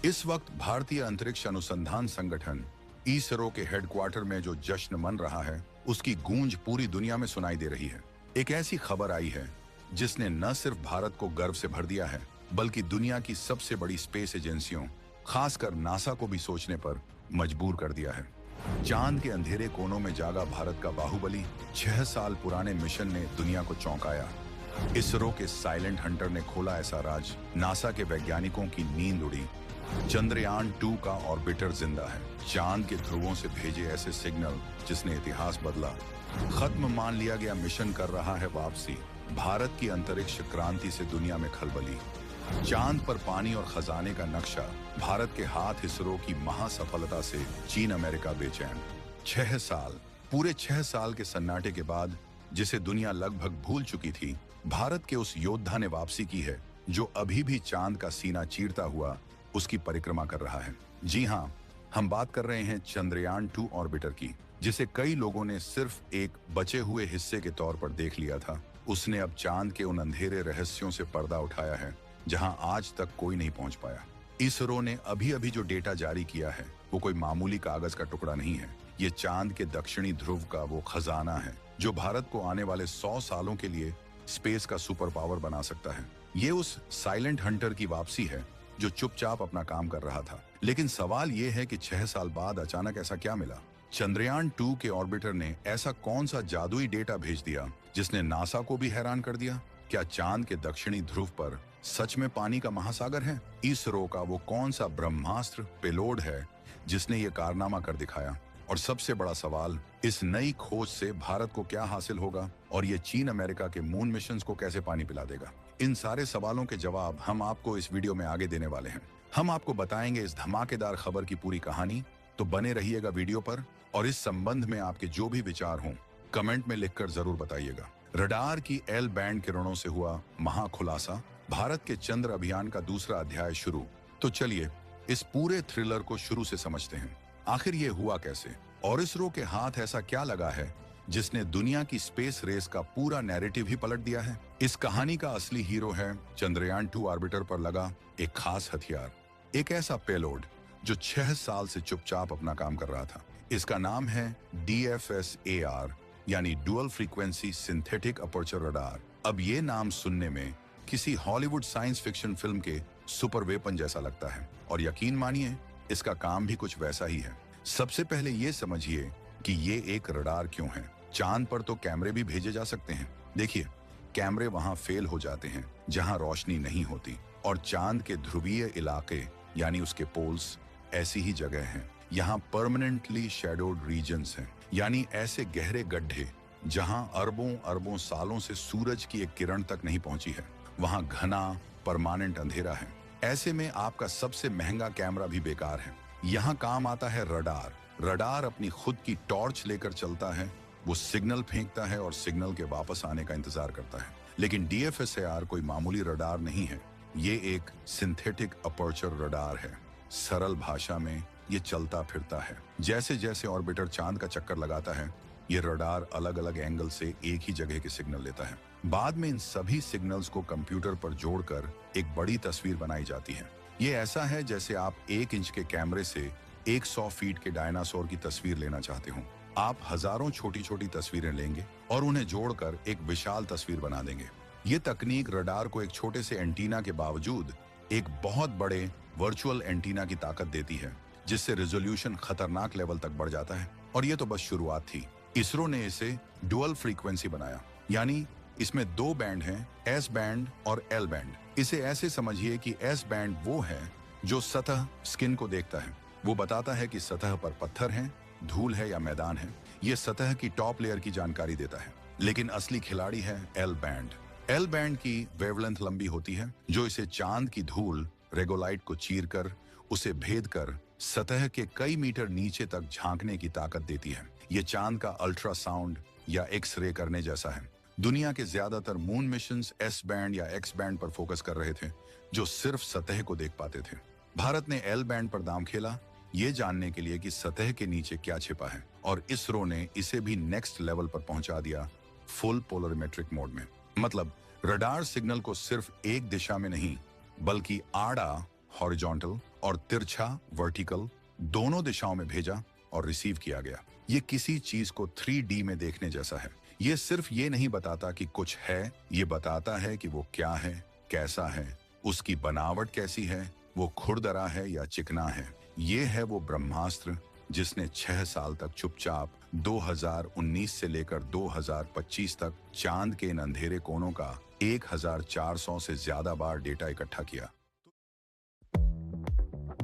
इस वक्त भारतीय अंतरिक्ष अनुसंधान संगठन इसरो के हेडक्वार्टर में जो जश्न मन रहा है, उसकी गूंज पूरी दुनिया में सुनाई दे रही है। एक ऐसी खबर आई है जिसने न सिर्फ भारत को गर्व से भर दिया है, बल्कि दुनिया की सबसे बड़ी स्पेस एजेंसियों, खासकर नासा को भी सोचने पर मजबूर कर दिया है। चांद के अंधेरे कोनों में जागा भारत का बाहुबली 6 साल पुराने मिशन ने दुनिया को चौंकाया। इसरो के साइलेंट हंटर ने खोला ऐसा राज, नासा के वैज्ञानिकों की नींद उड़ी। चंद्रयान 2 का ऑर्बिटर जिंदा है, चांद के ध्रुवों से भेजे ऐसे सिग्नल जिसने इतिहास बदला। खत्म मान लिया गया मिशन कर रहा है वापसी, भारत की अंतरिक्ष क्रांति से दुनिया में खलबली। चांद पर पानी और खजाने का नक्शा, भारत के हाथ इसरो की महासफलता से चीन अमेरिका बेचैन। 6 साल, पूरे 6 साल के सन्नाटे के बाद, जिसे दुनिया लगभग भूल चुकी थी, भारत के उस योद्धा ने वापसी की है जो अभी भी चांद का सीना चीरता हुआ उसकी परिक्रमा कर रहा है। जी हाँ, हम बात कर रहे हैं चंद्रयान 2 ऑर्बिटर की, जिसे कई लोगों ने सिर्फ एक बचे हुए हिस्से के तौर पर देख लिया था। उसने अब चांद के उन अंधेरे रहस्यों से पर्दा उठाया है जहां आज तक कोई नहीं पहुंच पाया। इसरो ने अभी अभी जो डेटा जारी किया है वो कोई मामूली कागज का टुकड़ा नहीं है। ये चांद के दक्षिणी ध्रुव का वो खजाना है जो भारत को आने वाले 100 सालों के लिए स्पेस का सुपर पावर बना सकता है। ये उस साइलेंट हंटर की वापसी है जो चुपचाप अपना काम कर रहा था। लेकिन सवाल ये है कि 6 साल बाद अचानक ऐसा क्या मिला? चंद्रयान 2 के ऑर्बिटर ने ऐसा कौन सा जादुई डेटा भेज दिया जिसने नासा को भी हैरान कर दिया? क्या चांद के दक्षिणी ध्रुव पर सच में पानी का महासागर है? इसरो का वो कौन सा ब्रह्मास्त्र पेलोड है जिसने ये कारनामा कर दिखाया? और सबसे बड़ा सवाल, इस नई खोज से भारत को क्या हासिल होगा और ये चीन अमेरिका के मून मिशंस को कैसे पानी पिला देगा? इन सारे सवालों के जवाब हम आपको इस वीडियो में आगे देने वाले हैं। हम आपको बताएंगे इस धमाकेदार खबर की पूरी कहानी, तो बने रहिएगा वीडियो पर। और इस संबंध में आपके जो भी विचार हों, कमेंट में लिखकर जरूर बताइएगा। रडार की एल बैंड किरणों से हुआ महाखुलासा, भारत के चंद्र अभियान का दूसरा अध्याय शुरू। तो चलिए इस पूरे थ्रिलर को शुरू से समझते हैं। आखिर ये हुआ कैसे और इसरो के हाथ ऐसा क्या लगा है जिसने दुनिया की स्पेस रेस का पूरा नैरेटिव ही पलट दिया है? इस कहानी का असली हीरो है चंद्रयान 2 ऑर्बिटर पर लगा एक खास हथियार, एक ऐसा पेलोड जो 6 साल से चुपचाप अपना काम कर रहा था। इसका नाम है DFSAR, यानी dual frequency synthetic aperture radar. अब ये नाम सुनने में किसी हॉलीवुड साइंस फिक्शन फिल्म के सुपर वेपन जैसा लगता है, और यकीन मानिए इसका काम भी कुछ वैसा ही है। सबसे पहले ये समझिए कि ये एक रडार क्यों है। चांद पर तो कैमरे भी भेजे जा सकते हैं। देखिए, कैमरे वहां फेल हो जाते हैं जहां रोशनी नहीं होती, और चांद के ध्रुवीय इलाके यानी उसके पोल्स ऐसी ही जगह हैं। यहाँ परमानेंटली शेडोड रीजन्स हैं, यानी ऐसे गहरे गड्ढे जहां अरबों अरबों सालों से सूरज की एक किरण तक नहीं पहुंची है। वहां घना परमानेंट अंधेरा है। ऐसे में आपका सबसे महंगा कैमरा भी बेकार है। यहाँ काम आता है रडार। रडार अपनी खुद की टॉर्च लेकर चलता है, वो सिग्नल फेंकता है और सिग्नल के वापस आने का इंतजार करता है। लेकिन DFSAR कोई मामूली रडार नहीं है, ये एक सिंथेटिक अपर्चर रडार है। सरल भाषा में ये चलता फिरता है। जैसे जैसे ऑर्बिटर चांद का चक्कर लगाता है, ये रडार अलग अलग एंगल से एक ही जगह के सिग्नल लेता है। बाद में इन सभी सिग्नल्स को कंप्यूटर पर जोड़कर एक बड़ी तस्वीर बनाई जाती है। ये ऐसा है जैसे आप 1 इंच के कैमरे से 100 फीट के डायनासोर की तस्वीर लेना चाहते हो। आप हजारों छोटी छोटी तस्वीरें लेंगे और उन्हें जोड़कर एक विशाल तस्वीर बना देंगे। ये तकनीक रडार को एक छोटे से एंटीना के बावजूद एक बहुत बड़े वर्चुअल एंटीना की ताकत देती है, जिससे रेजोल्यूशन खतरनाक लेवल तक बढ़ जाता है। और ये तो बस शुरुआत थी। इसरो ने इसे डुअल फ्रीक्वेंसी बनाया, यानी इसमें 2 बैंड हैं, S बैंड और L बैंड। इसे ऐसे समझिए कि S बैंड वो है जो सतह स्किन को देखता है, वो बताता है कि सतह पर पत्थर हैं, धूल है या मैदान है। ये सतह की टॉप लेयर की जानकारी देता है। लेकिन असली खिलाड़ी है L बैंड। L बैंड की वेवलेंथ लंबी होती है, जो इसे चांद की धूल रेगोलाइट को चीरकर उसे भेद कर सतह के कई मीटर नीचे तक झांकने की ताकत देती है। ये चांद का अल्ट्रासाउंड या एक्स-रे करने जैसा है। दुनिया के ज्यादातर मून मिशंस S बैंड या X बैंड पर फोकस कर रहे थे, जो सिर्फ सतह को देख पाते थे। भारत ने L बैंड पर दांव खेला, ये जानने के लिए कि सतह के नीचे क्या छिपा है, और इसरो ने इसे भी नेक्स्ट लेवल पर पहुंचा दिया, फुल पोलरिमेट्रिक मोड में। मतलब रडार सिग्नल को सिर्फ एक दिशा में नहीं, बल्कि आड़ा हॉरिजॉन्टल और तिरछा वर्टिकल दोनों दिशाओं में भेजा और रिसीव किया गया। ये किसी चीज को 3D में देखने जैसा है। ये सिर्फ ये नहीं बताता कि कुछ है, ये बताता है कि वो क्या है, कैसा है, उसकी बनावट कैसी है, वो खुरदरा है या चिकना है। ये है वो ब्रह्मास्त्र जिसने 6 साल तक चुपचाप 2019 से लेकर 2025 तक चांद के इन अंधेरे कोनों का 1400 से ज्यादा बार डेटा इकट्ठा किया।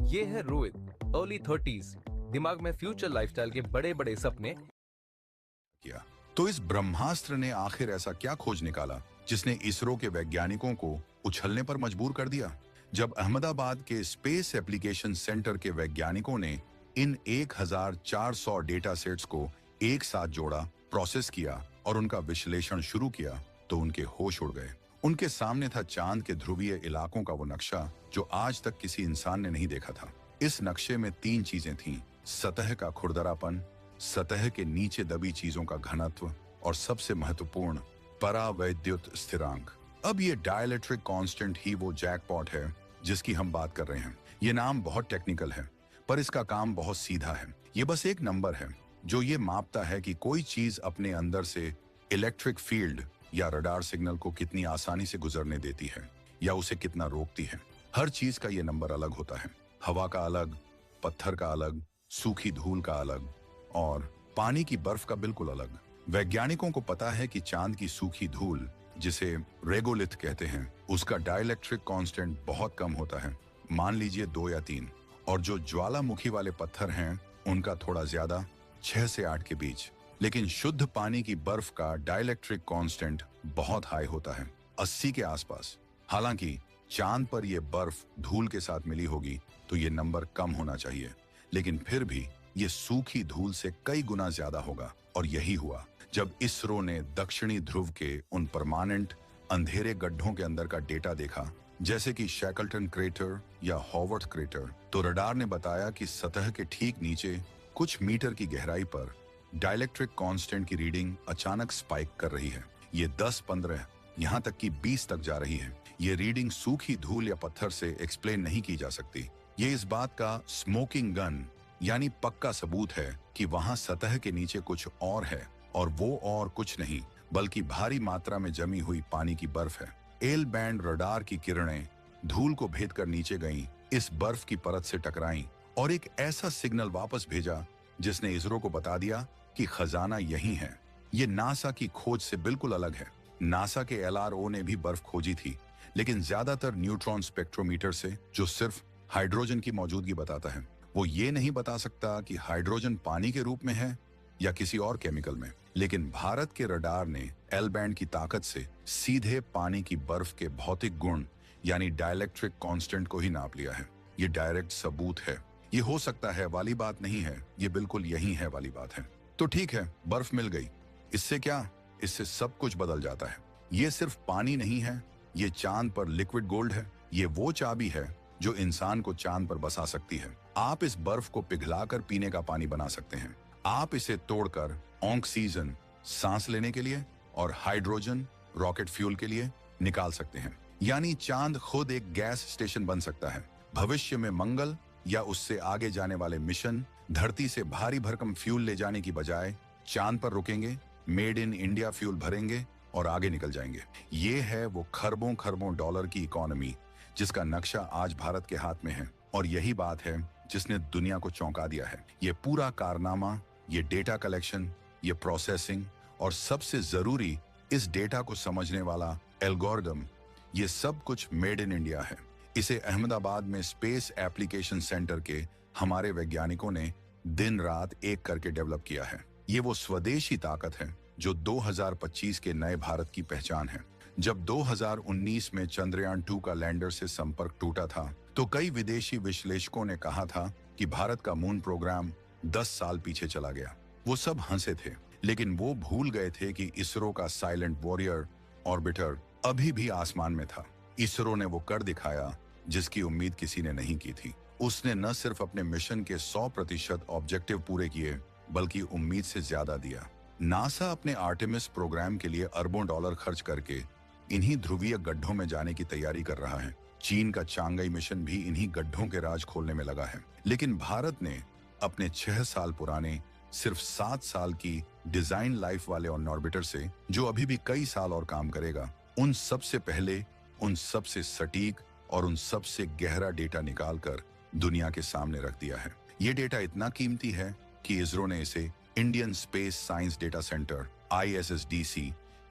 ये है रोहित, अर्ली 30s, दिमाग में फ्यूचर लाइफस्टाइल के बड़े बड़े सपने किया। तो इस ब्रह्मास्त्र ने आखिर ऐसा क्या खोज निकाला जिसने इसरो के वैज्ञानिकों को उछलने पर मजबूर कर दिया? जब अहमदाबाद के स्पेस एप्लीकेशन सेंटर के वैज्ञानिकों ने इन 1400 डेटा सेट्स को एक साथ जोड़ा, प्रोसेस किया और उनका विश्लेषण शुरू किया, तो उनके होश उड़ गए। उनके सामने था चांद के ध्रुवीय इलाकों का वो नक्शा जो आज तक किसी इंसान ने नहीं देखा था। इस नक्शे में 3 चीजें थीं: सतह का खुरदरापन, सतह के नीचे दबी चीजों का घनत्व और सबसे महत्वपूर्ण परावैद्युत स्थिरांक। अब ये डाइलेक्ट्रिक कांस्टेंट ही वो जैकपॉट है जिसकी हम बात कर रहे हैं। ये नाम बहुत टेक्निकल है, पर इसका काम बहुत सीधा है। ये बस एक नंबर है जो ये मापता है कि कोई चीज अपने अंदर से इलेक्ट्रिक फील्ड या रडार सिग्नल को कितनी आसानी से गुजरने देती है या उसे कितना रोकती है। हर चीज का ये नंबर अलग होता है। हवा का अलग, पत्थर का अलग, सूखी धूल का अलग और पानी की बर्फ का बिल्कुल अलग। वैज्ञानिकों को पता है कि चांद की सूखी धूल, जिसे रेगोलिथ कहते हैं, उसका डाइलेक्ट्रिक कांस्टेंट बहुत कम होता है, मान लीजिए 2 या 3, और जो ज्वालामुखी वाले पत्थर हैं उनका थोड़ा ज्यादा, 6 से 8 के बीच। लेकिन शुद्ध पानी की बर्फ का डाइलेक्ट्रिक कांस्टेंट बहुत हाई होता है, 80 के आसपास। हालांकि चांद पर यह बर्फ धूल के साथ मिली होगी तो ये नंबर कम होना चाहिए, लेकिन फिर भी ये सूखी धूल से कई गुना ज्यादा होगा। और यही हुआ जब इसरो ने दक्षिणी ध्रुव के उन परमानेंट अंधेरे गड्ढों के अंदर का डेटा देखा, जैसे कि शैकल्टन क्रेटर या हॉवर्थ क्रेटर। तो रडार ने बताया कि सतह के ठीक नीचे कुछ मीटर की गहराई पर डाइलेक्ट्रिक कांस्टेंट की रीडिंग अचानक स्पाइक कर रही है। ये 10, 15, यहाँ तक कि 20 तक जा रही है। ये रीडिंग सूखी धूल या पत्थर से एक्सप्लेन नहीं की जा सकती। ये इस बात का स्मोकिंग गन यानी पक्का सबूत है कि वहां सतह के नीचे कुछ और है, और वो और कुछ नहीं बल्कि भारी मात्रा में जमी हुई पानी की बर्फ है। एल बैंड रडार की किरणें धूल को भेद कर नीचे गईं, इस बर्फ की परत से टकराईं और एक ऐसा सिग्नल वापस भेजा जिसने इसरो को बता दिया कि खजाना यही है। ये नासा की खोज से बिल्कुल अलग है। नासा के एलआरओ ने भी बर्फ खोजी थी, लेकिन ज्यादातर न्यूट्रॉन स्पेक्ट्रोमीटर से, जो सिर्फ हाइड्रोजन की मौजूदगी बताता है। वो ये नहीं बता सकता कि हाइड्रोजन पानी के रूप में है या किसी और केमिकल में। लेकिन भारत के रडार ने एल बैंड की ताकत से सीधे पानी की बर्फ के भौतिक गुण यानी डाइलेक्ट्रिक कांस्टेंट को ही नाप लिया है। ये डायरेक्ट सबूत है। ये हो सकता है वाली बात नहीं है, ये बिल्कुल यही है वाली बात है। तो ठीक है, बर्फ मिल गई, इससे क्या? इससे सब कुछ बदल जाता है। ये सिर्फ पानी नहीं है, ये चांद पर लिक्विड गोल्ड है। ये वो चाबी है जो इंसान को चांद पर बसा सकती है। आप इस बर्फ को पिघलाकर पीने का पानी बना सकते हैं। आप इसे तोड़कर ऑक्सीजन सांस लेने के लिए और हाइड्रोजन रॉकेट फ्यूल के लिए निकाल सकते हैं। यानी चांद खुद एक गैस स्टेशन बन सकता है। भविष्य में मंगल या उससे आगे जाने वाले मिशन धरती से भारी भरकम फ्यूल ले जाने की बजाय चांद पर रुकेंगे, मेड इन इंडिया फ्यूल भरेंगे और आगे निकल जाएंगे। ये है वो खरबों खरबों डॉलर की इकोनॉमी जिसका नक्शा आज भारत के हाथ में है। और यही बात है जिसने दुनिया को चौंका दिया है। ये पूरा कारनामा, ये डेटा कलेक्शन, ये प्रोसेसिंग और सबसे जरूरी इस डेटा को समझने वाला एल्गोरिदम, ये सब कुछ मेड इन इंडिया है। इसे अहमदाबाद में स्पेस एप्लीकेशन सेंटर के हमारे वैज्ञानिकों ने दिन रात एक करके डेवलप किया है। ये वो स्वदेशी ताकत है जो 2025 के नए भारत की पहचान है। जब 2019 में चंद्रयान 2 का लैंडर से संपर्क टूटा था तो कई विदेशी विश्लेषकों ने कहा था कि भारत का मून प्रोग्राम 10 साल पीछे चला गया। वो सब हंसे थे, लेकिन वो भूल गए थे कि इसरो का साइलेंट वॉरियर ऑर्बिटर अभी भी आसमान में था। इसरो ने वो कर दिखाया जिसकी उम्मीद किसी ने नहीं की थी। उसने न सिर्फ अपने मिशन के 100% ऑब्जेक्टिव पूरे किए, बल्कि उम्मीद से ज्यादा दिया। नासा अपने आर्टेमिस प्रोग्राम के लिए अरबों डॉलर खर्च करके इन्हीं ध्रुवीय गड्ढों में जाने की तैयारी कर रहा है। चीन का चांगई मिशन भी इन्हीं गड्ढों के राज खोलने में लगा है। लेकिन भारत ने अपने 6 साल पुराने सिर्फ 7 साल की डिजाइन लाइफ वाले ऑन ऑर्बिटर से, जो अभी भी कई साल और काम करेगा, उन सबसे पहले, उन सबसे सटीक और उन सबसे गहरा डेटा निकालकर दुनिया के सामने रख दिया है। ये डेटा इतना कीमती है कि इसरो ने इसे Indian space science data centre ISSDC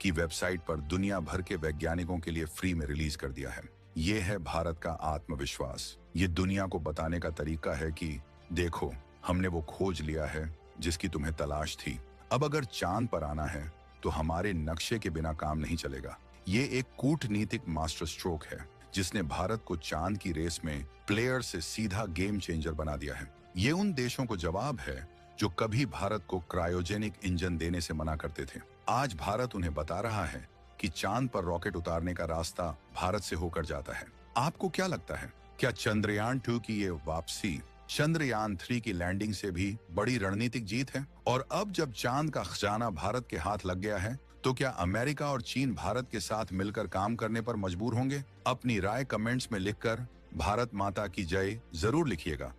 की वेबसाइट पर दुनिया भर के वैज्ञानिकों के लिए फ्री में रिलीज कर दिया है। ये है भारत का आत्मविश्वास। ये दुनिया को बताने का तरीका है कि देखो, हमने वो खोज लिया है जिसकी तुम्हें तलाश थी। अब अगर चांद पर आना है तो हमारे नक्शे के बिना काम नहीं चलेगा। ये एक कूटनीतिक मास्टर स्ट्रोक है जिसने भारत को चांद की रेस में प्लेयर से सीधा गेम चेंजर बना दिया है। ये उन देशों को जवाब है जो कभी भारत को क्रायोजेनिक इंजन देने से मना करते थे। आज भारत उन्हें बता रहा है कि चांद पर रॉकेट उतारने का रास्ता भारत से होकर जाता है। आपको क्या लगता है, क्या चंद्रयान 2 की ये वापसी चंद्रयान 3 की लैंडिंग से भी बड़ी रणनीतिक जीत है? और अब जब चांद का खजाना भारत के हाथ लग गया है, तो क्या अमेरिका और चीन भारत के साथ मिलकर काम करने पर मजबूर होंगे? अपनी राय कमेंट्स में लिखकर भारत माता की जय जरूर लिखिएगा।